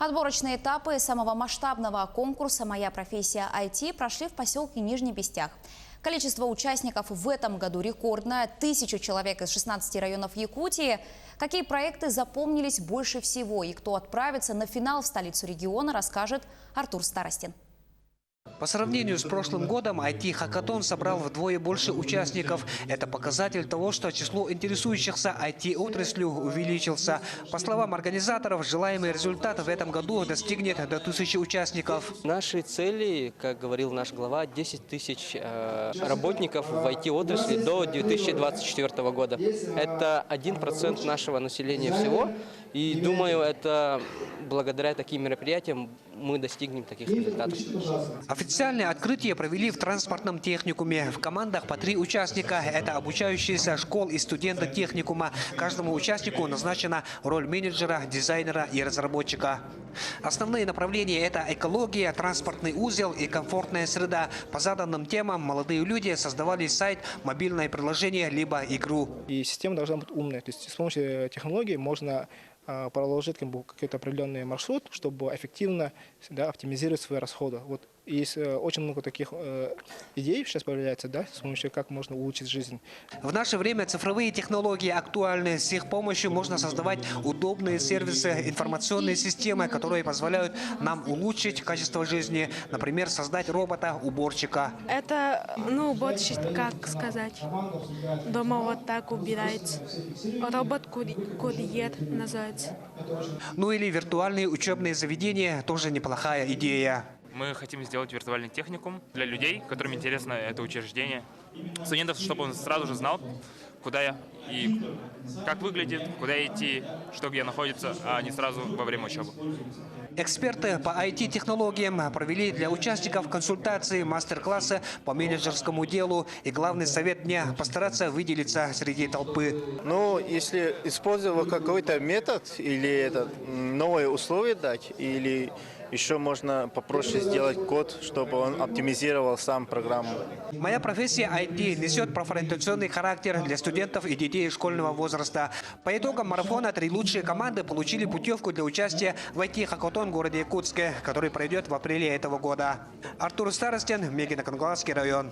Отборочные этапы самого масштабного конкурса «Моя профессия IT» прошли в поселке Нижний Бестях. Количество участников в этом году рекордное – 1000 человек из 16 районов Якутии. Какие проекты запомнились больше всего и кто отправится на финал в столицу региона, расскажет Артур Старостин. По сравнению с прошлым годом IT-хакатон собрал вдвое больше участников. Это показатель того, что число интересующихся IT-отраслью увеличился. По словам организаторов, желаемый результат в этом году достигнет до 1000 участников. Наши цели, как говорил наш глава, 10 тысяч работников в IT-отрасли до 2024 года. Это 1% нашего населения всего. И думаю, это благодаря таким мероприятиям мы достигнем таких результатов. Официальное открытие провели в транспортном техникуме. В командах по 3 участника. Это обучающиеся школ и студенты техникума. Каждому участнику назначена роль менеджера, дизайнера и разработчика. Основные направления – это экология, транспортный узел и комфортная среда. По заданным темам молодые люди создавали сайт, мобильное приложение либо игру. И система должна быть умной. То есть с помощью технологий можно проложить какой-то определенный маршрут, чтобы эффективно оптимизировать свои расходы. Вот есть очень много таких идей сейчас появляется, с помощью как можно улучшить жизнь. В наше время цифровые технологии актуальны. С их помощью можно создавать удобные сервисы, информационные системы, которые позволяют нам улучшить качество жизни. Например, создать робота-уборщика. Это, уборщик, как сказать, дома вот так убирается. Робот-курьер называется. Ну или виртуальные учебные заведения – тоже неплохая идея. Мы хотим сделать виртуальный техникум для людей, которым интересно это учреждение. Студентов, чтобы он сразу же знал, куда и как выглядит, куда идти, что где находится, а не сразу во время учебы. Эксперты по IT-технологиям провели для участников консультации, мастер-классы по менеджерскому делу. И главный совет дня – постараться выделиться среди толпы. Если использовать какой-то метод или новые условия дать, или еще можно попроще сделать код, чтобы он оптимизировал сам программу. Моя профессия IT несет профориентационный характер для студентов и детей школьного возраста. По итогам марафона 3 лучшие команды получили путевку для участия в IT-хакатон в городе Якутске, который пройдет в апреле этого года. Артур Старостин, Мегино-Конгуасский район.